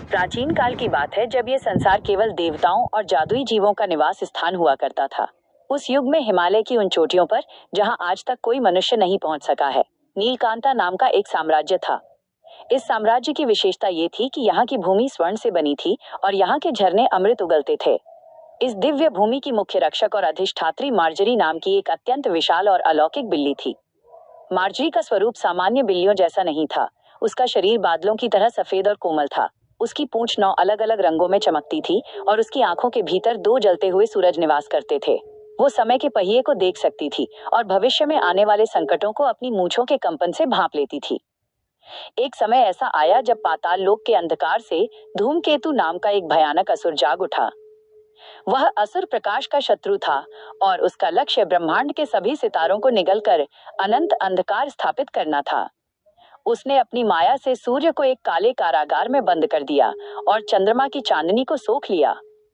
प्राचीन काल की बात है जब ये संसार केवल देवताओं और जादुई जीवों का निवास स्थान हुआ करता था। उस युग में हिमालय की उन चोटियों पर जहां आज तक कोई मनुष्य नहीं पहुंच सका है, नीलकांता नाम का एक साम्राज्य था। इस साम्राज्य की विशेषता ये थी कि यहाँ की भूमि स्वर्ण से बनी थी और यहाँ के झरने अमृत उगलते थे। इस दिव्य भूमि की मुख्य रक्षक और अधिष्ठात्री मार्जरी नाम की एक अत्यंत विशाल और अलौकिक बिल्ली थी। मार्जरी का स्वरूप सामान्य बिल्लियों जैसा नहीं था। उसका शरीर बादलों की तरह सफेद और कोमल था। उसकी पूंछ 9 अलग अलग रंगों में चमकती थी और उसकी आंखों के भीतर 2 जलते हुए सूरज निवास करते थे। वो समय के पहिए को देख सकती थी और भविष्य में आने वाले संकटों को अपनी मूंछों के कंपन से भांप लेती थी। एक समय ऐसा आया जब पाताल लोक के अंधकार से धूमकेतु नाम का एक भयानक असुर जाग उठा। वह असुर प्रकाश का शत्रु था और उसका लक्ष्य ब्रह्मांड के सभी सितारों को निगलकर अनंत अंधकार स्थापित करना था। उसने अपनी माया से सूर्य को एक काले कारागार में बंद कर दिया और चंद्रमा की चांदनी को सोख लिया।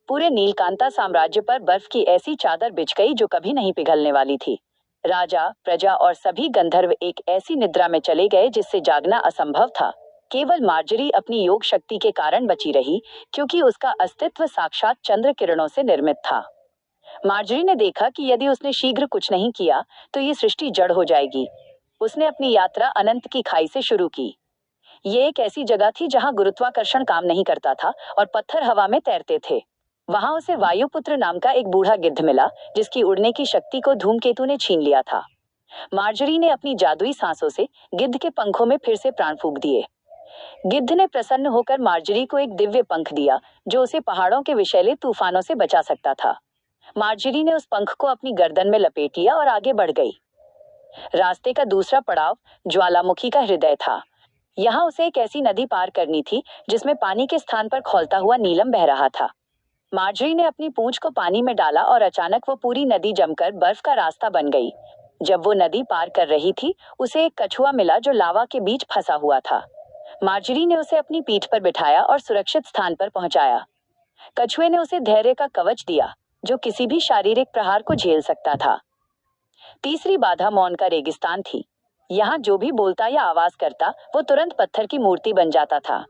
पूरे नीलकांता साम्राज्य पर बर्फ की ऐसी चादर बिछ गई जो कभी नहीं पिघलने वाली थी। राजा, प्रजा और सभी गंधर्व एक ऐसी निद्रा में चले गए जिससे जागना असंभव था। केवल मार्जरी अपनी योग शक्ति के कारण बची रही, क्योंकि उसका अस्तित्व साक्षात चंद्र किरणों से निर्मित था। मार्जरी ने देखा कि यदि उसने शीघ्र कुछ नहीं किया तो ये सृष्टि जड़ हो जाएगी। उसने अपनी यात्रा अनंत की खाई से शुरू की। ये एक ऐसी जगह थी जहां गुरुत्वाकर्षण काम नहीं करता था और पत्थर हवा में तैरते थे। वहां उसे वायुपुत्र नाम का एक बूढ़ा गिद्ध मिला, जिसकी उड़ने की शक्ति को धूमकेतु ने छीन लिया था। मार्जरी ने अपनी जादुई सांसों से गिद्ध के पंखों में फिर से प्राण फूंक दिए। गिद्ध ने प्रसन्न होकर मार्जरी को एक दिव्य पंख दिया जो उसे पहाड़ों के विषैले तूफानों से बचा सकता था। मार्जरी ने उस पंख को अपनी गर्दन में लपेट लिया और आगे बढ़ गई। रास्ते का दूसरा पड़ाव ज्वालामुखी का हृदय था। यहाँ उसे एक ऐसी नदी पार करनी थी जिसमें पानी के स्थान पर खौलता हुआ नीलम बह रहा था। मार्जरी ने अपनी पूंछ को पानी में डाला और अचानक वो पूरी नदी जमकर बर्फ का रास्ता बन गई। जब वो नदी पार कर रही थी, उसे एक कछुआ मिला जो लावा के बीच फंसा हुआ था। मार्जरी ने उसे अपनी पीठ पर बिठाया और सुरक्षित स्थान पर पहुंचाया। कछुए ने उसे धैर्य का कवच दिया जो किसी भी शारीरिक प्रहार को झेल सकता था। तीसरी बाधा मौन का रेगिस्तान थी। यहाँ जो भी बोलता या आवाज करता वो तुरंत पत्थर की मूर्ति बन जाता था।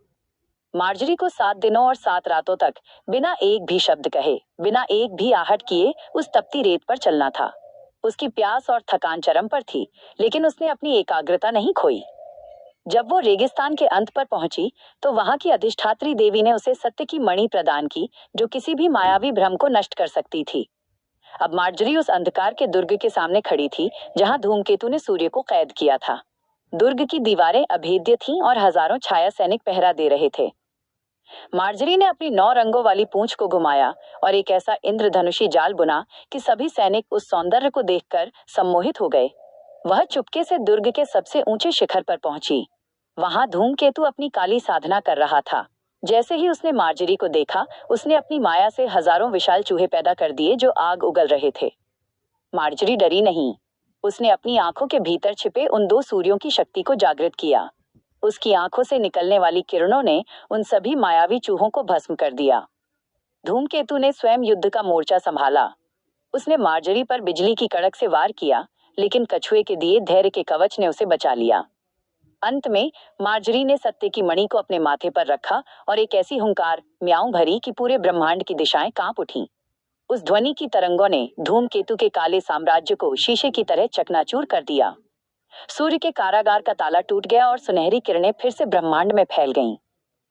मार्जरी को 7 दिनों और 7 रातों तक बिना एक भी शब्द कहे, बिना एक भी आहट किए उस तपती रेत पर चलना था। उसकी प्यास और थकान चरम पर थी, लेकिन उसने अपनी एकाग्रता नहीं खोई। जब वो रेगिस्तान के अंत पर पहुंची तो वहां की अधिष्ठात्री देवी ने उसे सत्य की मणि प्रदान की जो किसी भी मायावी भ्रम को नष्ट कर सकती थी। अब मार्जरी उस अंधकार के दुर्ग के सामने खड़ी थी जहां धूमकेतु ने सूर्य को कैद किया था। दुर्ग की दीवारें अभेद्य थीं और हजारों छाया सैनिक पहरा दे रहे थे। मार्जरी ने अपनी 9 रंगों वाली पूंछ को घुमाया और एक ऐसा इंद्रधनुषी जाल बुना कि सभी सैनिक उस सौंदर्य को देखकर सम्मोहित हो गए। वह चुपके से दुर्ग के सबसे ऊंचे शिखर पर पहुंची। वहां धूमकेतु अपनी काली साधना कर रहा था। जैसे ही उसने मार्जरी को देखा, उसने अपनी माया से हजारों विशाल चूहे पैदा कर दिए जो आग उगल रहे थे। मार्जरी डरी नहीं। उसने अपनी आंखों के भीतर छिपे उन 2 सूर्यों की शक्ति को जागृत किया। उसकी आंखों से निकलने वाली किरणों ने उन सभी मायावी चूहों को भस्म कर दिया। धूमकेतु ने स्वयं युद्ध का मोर्चा संभाला। उसने मार्जरी पर बिजली की कड़क से वार किया, लेकिन कछुए के दिए धैर्य के कवच ने उसे बचा लिया। अंत में मार्जरी ने सत्य की मणि को अपने माथे पर रखा और एक ऐसी हुंकार म्याऊं भरी कि पूरे ब्रह्मांड की दिशाएं कांप उठीं। उस ध्वनि की तरंगों ने धूमकेतु के काले साम्राज्य को शीशे की तरह चकनाचूर कर दिया। सूर्य के कारागार का ताला टूट गया और सुनहरी किरणें फिर से ब्रह्मांड में फैल गईं।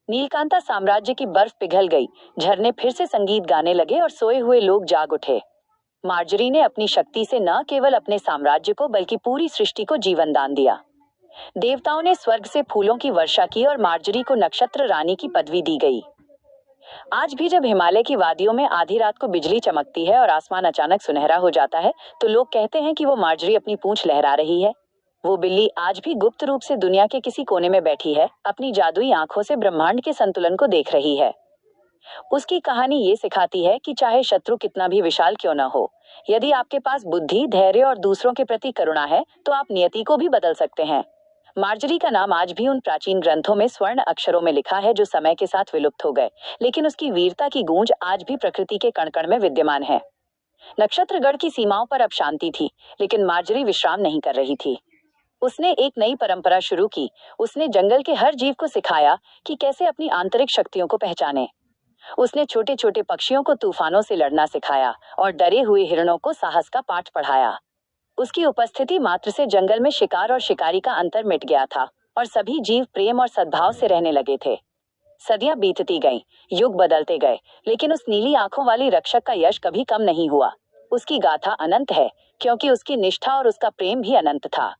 नीलकांता साम्राज्य की बर्फ पिघल गई, झरने फिर से संगीत गाने लगे और सोए हुए लोग जाग उठे। मार्जरी ने अपनी शक्ति से न केवल अपने साम्राज्य को बल्कि पूरी सृष्टि को जीवन दान दिया। देवताओं ने स्वर्ग से फूलों की वर्षा की और मार्जरी को नक्षत्र रानी की पदवी दी गई। आज भी जब हिमालय की वादियों में आधी रात को बिजली चमकती है और आसमान अचानक सुनहरा हो जाता है तो लोग कहते हैं कि वो मार्जरी अपनी पूंछ लहरा रही है। वो बिल्ली आज भी गुप्त रूप से दुनिया के किसी कोने में बैठी है, अपनी जादुई आंखों से ब्रह्मांड के संतुलन को देख रही है। उसकी कहानी ये सिखाती है कि चाहे शत्रु कितना भी विशाल क्यों न हो, यदि आपके पास बुद्धि, धैर्य और दूसरों के प्रति करुणा है तो आप नियति को भी बदल सकते हैं। मार्जरी का नाम आज भी उन प्राचीन ग्रंथों में स्वर्ण अक्षरों में लिखा है जो समय के साथ विलुप्त हो गए, लेकिन उसकी वीरता की गूंज आज भी प्रकृति के कण कण में विद्यमान है। नक्षत्रगढ़ की सीमाओं पर अब शांति थी, लेकिन मार्जरी विश्राम नहीं कर रही थी। उसने एक नई परंपरा शुरू की। उसने जंगल के हर जीव को सिखाया कि कैसे अपनी आंतरिक शक्तियों को पहचाने। उसने छोटे छोटे पक्षियों को तूफानों से लड़ना सिखाया और डरे हुए हिरणों को साहस का पाठ पढ़ाया। उसकी उपस्थिति मात्र से जंगल में शिकार और शिकारी का अंतर मिट गया था और सभी जीव प्रेम और सद्भाव से रहने लगे थे। सदियां बीतती गईं, युग बदलते गए, लेकिन उस नीली आंखों वाली रक्षक का यश कभी कम नहीं हुआ। उसकी गाथा अनंत है, क्योंकि उसकी निष्ठा और उसका प्रेम भी अनंत था।